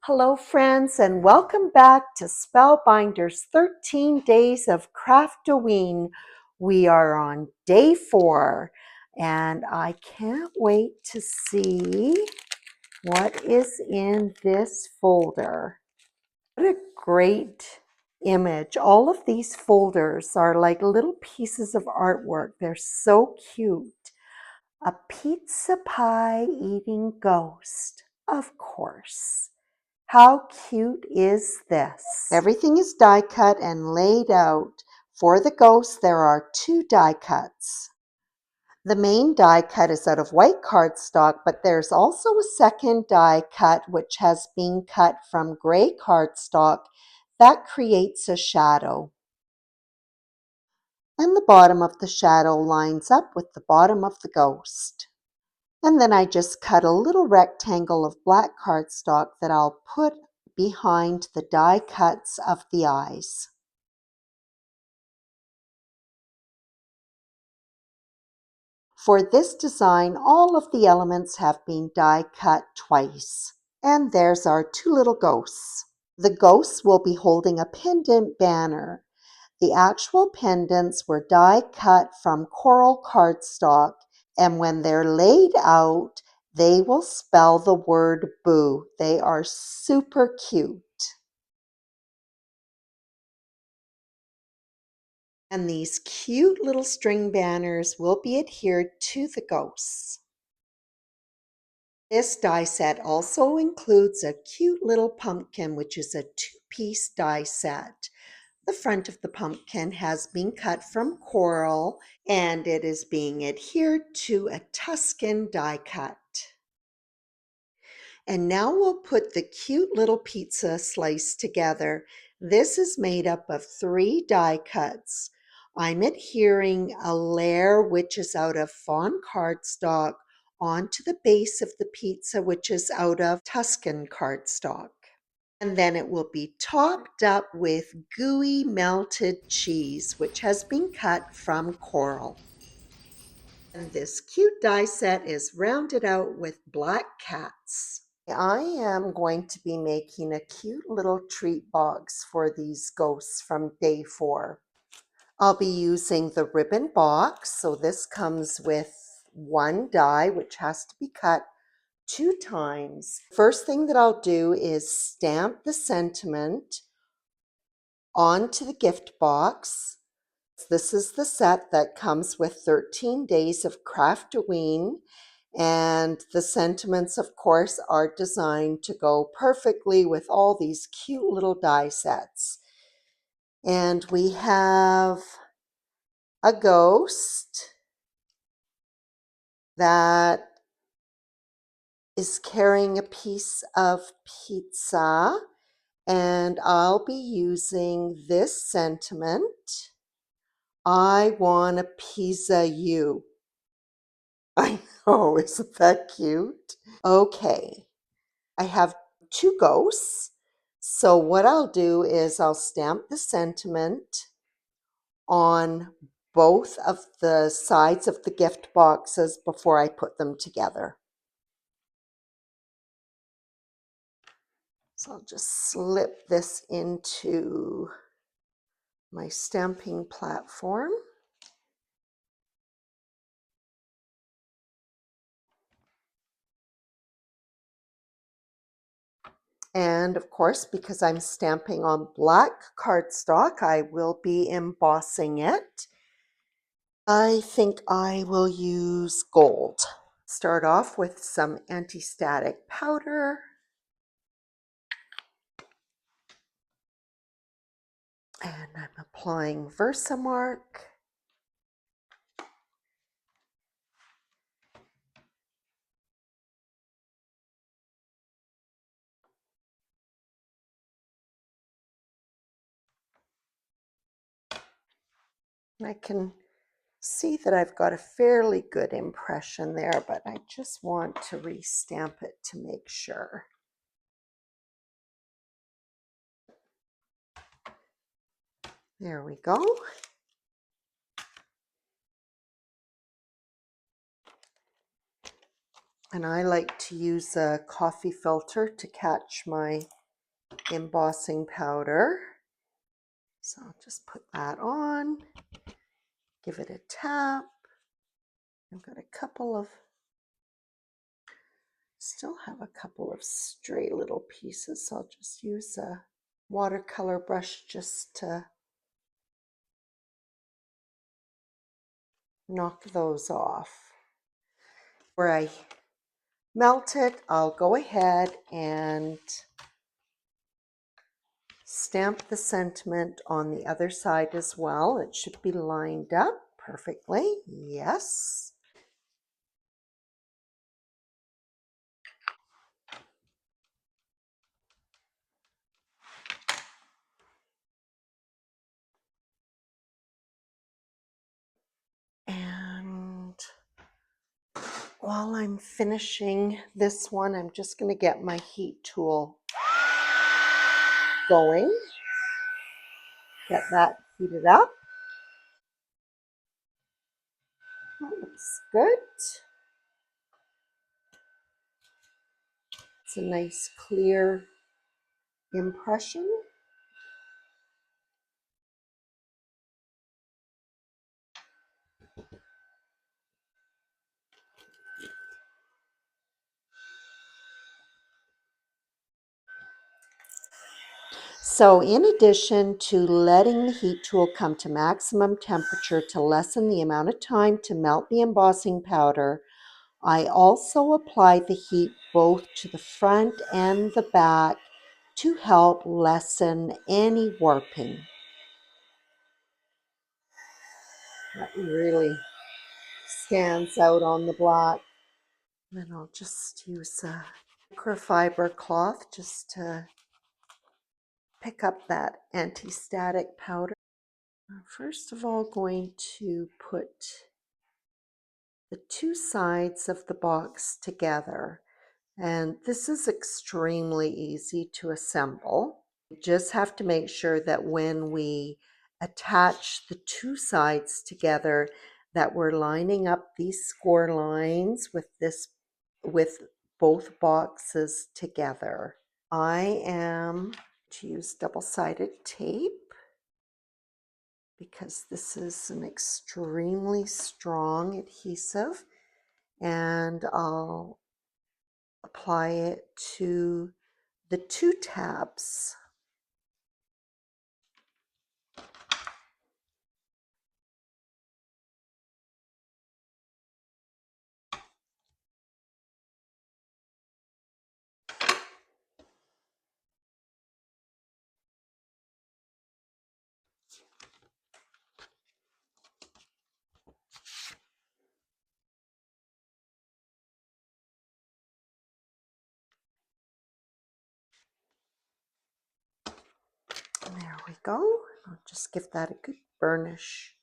Hello, friends, and welcome back to Spellbinders 13 Days of Craftoween. We are on day 4, and I can't wait to see what is in this folder. What a great image. All of these folders are like little pieces of artwork. They're so cute. A pizza pie eating ghost, of course. How cute is this? Everything is die cut and laid out. For the ghost, there are 2 die cuts. The main die cut is out of white cardstock, but there's also a second die cut which has been cut from gray cardstock that creates a shadow. And the bottom of the shadow lines up with the bottom of the ghost. And then I just cut a little rectangle of black cardstock that I'll put behind the die cuts of the eyes. For this design, all of the elements have been die cut twice. And there's our 2 little ghosts. The ghosts will be holding a pendant banner. The actual pendants were die cut from coral cardstock, and when they're laid out, they will spell the word boo. They are super cute. And these cute little string banners will be adhered to the ghosts. This die set also includes a cute little pumpkin, which is a 2-piece die set. The front of the pumpkin has been cut from coral, and it is being adhered to a Tuscan die cut. And now we'll put the cute little pizza slice together. This is made up of 3 die cuts. I'm adhering a layer which is out of fawn cardstock onto the base of the pizza, which is out of Tuscan cardstock. And then it will be topped up with gooey melted cheese, which has been cut from coral. And this cute die set is rounded out with black cats. I am going to be making a cute little treat box for these ghosts from day 4. I'll be using the ribbon box. So this comes with 1 die, which has to be cut 2 times. First thing that I'll do is stamp the sentiment onto the gift box. This is the set that comes with 13 Days of Craftoween. And the sentiments, of course, are designed to go perfectly with all these cute little die sets. And we have a ghost that is carrying a piece of pizza. And I'll be using this sentiment. I want a pizza you. I know, isn't that cute? Okay, I have 2 ghosts. So what I'll do is I'll stamp the sentiment on both of the sides of the gift boxes before I put them together. So I'll just slip this into my stamping platform. And of course, because I'm stamping on black cardstock, I will be embossing it. I think I will use gold. Start off with some anti-static powder. And I'm applying Versamark. I can see that I've got a fairly good impression there, but I just want to restamp it to make sure. There we go. And I like to use a coffee filter to catch my embossing powder. So I'll just put that on, give it a tap. I've got still have a couple of stray little pieces, so I'll just use a watercolor brush just to knock those off. Where I melt it, I'll go ahead and stamp the sentiment on the other side as well. It should be lined up perfectly. Yes. And while I'm finishing this one, I'm just going to get my heat tool going. Get that heated up. That looks good. It's a nice clear impression. So in addition to letting the heat tool come to maximum temperature to lessen the amount of time to melt the embossing powder, I also apply the heat both to the front and the back to help lessen any warping. That really stands out on the black. Then I'll just use a microfiber cloth just to pick up that anti-static powder. I'm first of all going to put the two sides of the box together, and this is extremely easy to assemble. You just have to make sure that when we attach the two sides together that we're lining up these score lines with both boxes together. I am to use double-sided tape because this is an extremely strong adhesive, and I'll apply it to the two tabs. And there we go. I'll just give that a good burnish.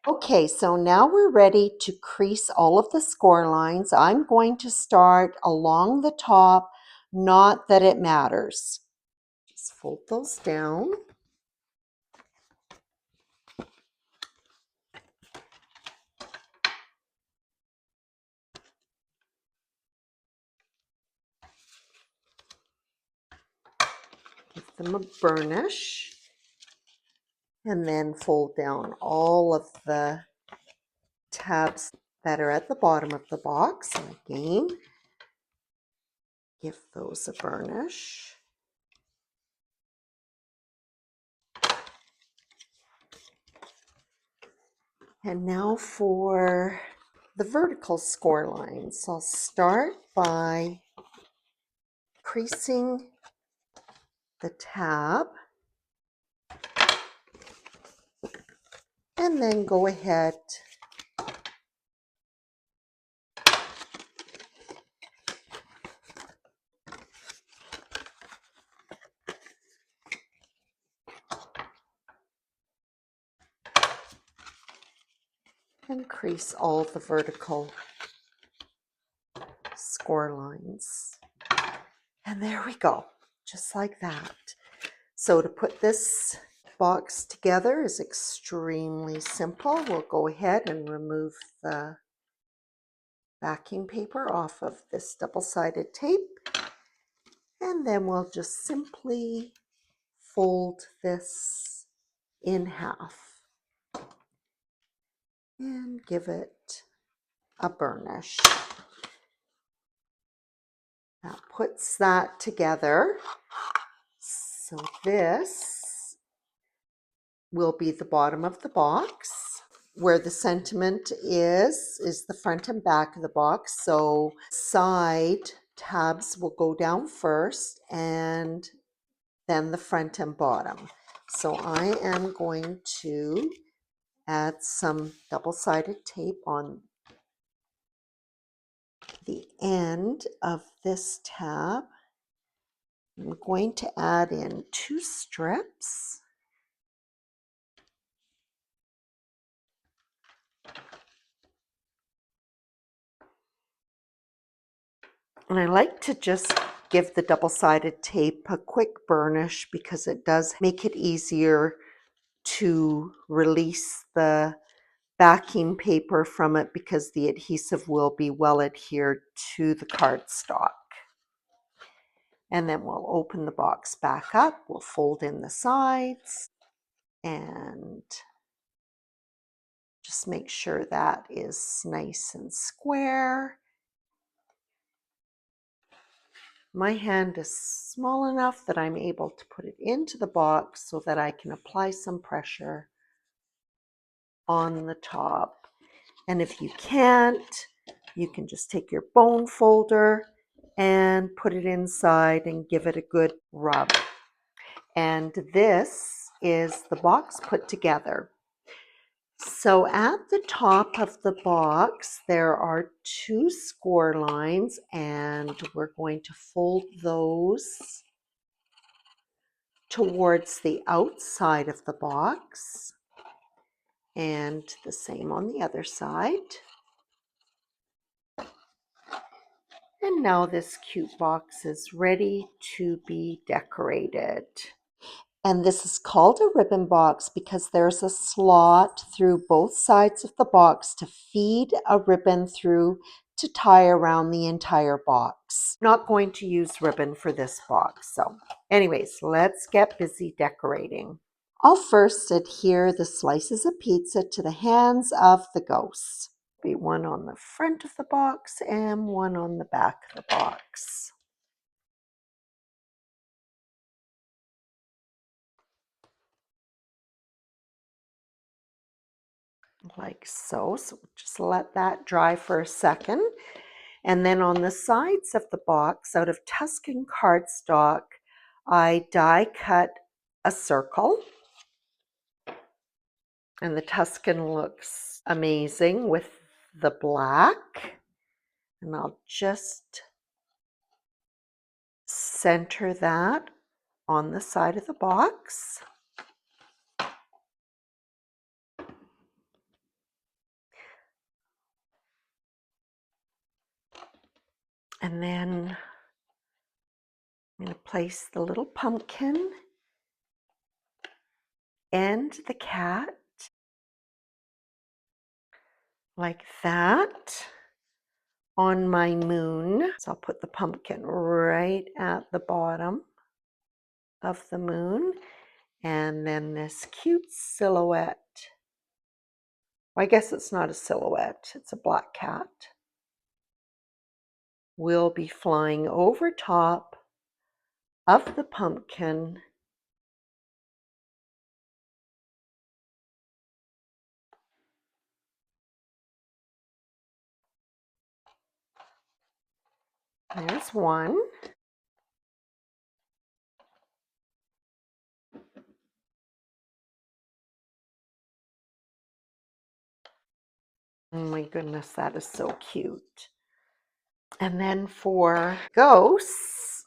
Okay, so now we're ready to crease all of the score lines. I'm going to start along the top, not that it matters. Just fold those down. Give them a burnish. And then fold down all of the tabs that are at the bottom of the box. And again, give those a burnish. And now for the vertical score lines. I'll start by creasing the tab and then go ahead and crease all the vertical score lines. And there we go, just like that. So to put this box together is extremely simple. We'll go ahead and remove the backing paper off of this double-sided tape. And then we'll just simply fold this in half and give it a burnish. That puts that together. So this will be the bottom of the box. Where the sentiment is the front and back of the box. So side tabs will go down first and then the front and bottom. So I am going to add some double-sided tape on the end of this tab. I'm going to add in 2 strips. And I like to just give the double-sided tape a quick burnish because it does make it easier to release the backing paper from it because the adhesive will be well adhered to the cardstock. And then we'll open the box back up, we'll fold in the sides and just make sure that is nice and square. My hand is small enough that I'm able to put it into the box so that I can apply some pressure on the top. And if you can't, you can just take your bone folder and put it inside and give it a good rub. And this is the box put together. So at the top of the box, there are 2 score lines, and we're going to fold those towards the outside of the box, and the same on the other side. And now this cute box is ready to be decorated. And this is called a ribbon box because there's a slot through both sides of the box to feed a ribbon through to tie around the entire box. Not going to use ribbon for this box. So anyways, let's get busy decorating. I'll first adhere the slices of pizza to the hands of the ghosts. Be one on the front of the box and one on the back of the box. Like so. So just let that dry for a second. And then on the sides of the box, out of Tuscan cardstock, I die cut a circle. And the Tuscan looks amazing with the black. And I'll just center that on the side of the box. And then I'm going to place the little pumpkin and the cat like that on my moon. So I'll put the pumpkin right at the bottom of the moon, and then this cute silhouette. Well, I guess it's not a silhouette, it's a black cat. Will be flying over top of the pumpkin. There's one. Oh my goodness, that is so cute. And then for ghosts,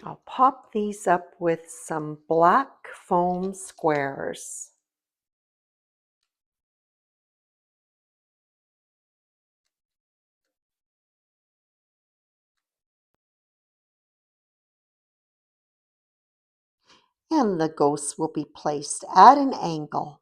I'll pop these up with some black foam squares. and the ghosts will be placed at an angle.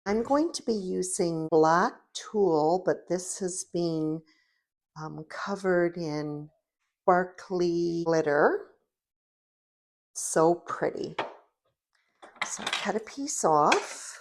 I'm going to be using black tulle, but this has been covered in sparkly glitter. So pretty. So I cut a piece off.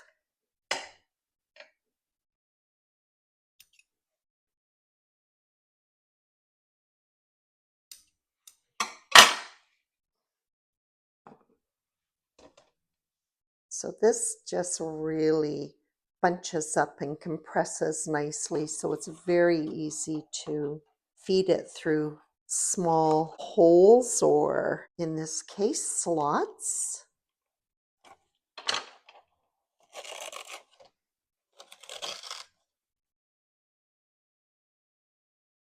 So this just really bunches up and compresses nicely, so it's very easy to feed it through small holes, or in this case, slots.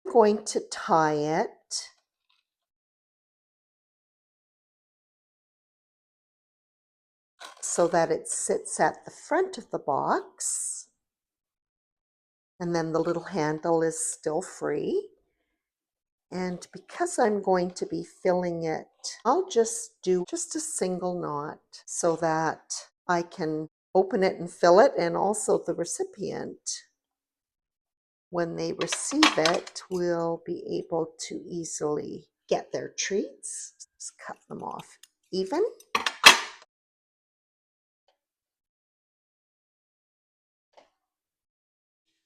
I'm going to tie it so that it sits at the front of the box, and then the little handle is still free. And because I'm going to be filling it, I'll just do just a single knot so that I can open it and fill it, and also the recipient, when they receive it, will be able to easily get their treats. Just cut them off even.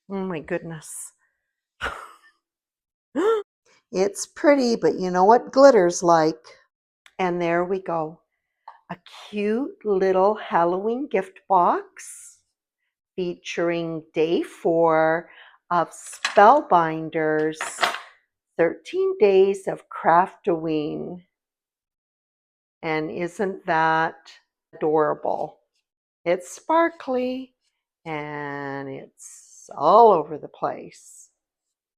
Oh my goodness. It's pretty, but you know what glitter's like. And there we go. A cute little Halloween gift box featuring day 4 of Spellbinders, 13 Days of Craftoween. And isn't that adorable? It's sparkly and it's all over the place.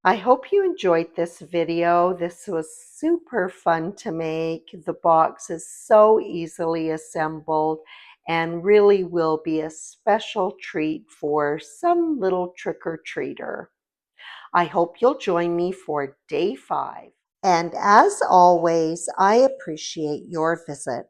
I hope you enjoyed this video. This was super fun to make. The box is so easily assembled and really will be a special treat for some little trick-or-treater. I hope you'll join me for day 5. And as always, I appreciate your visit.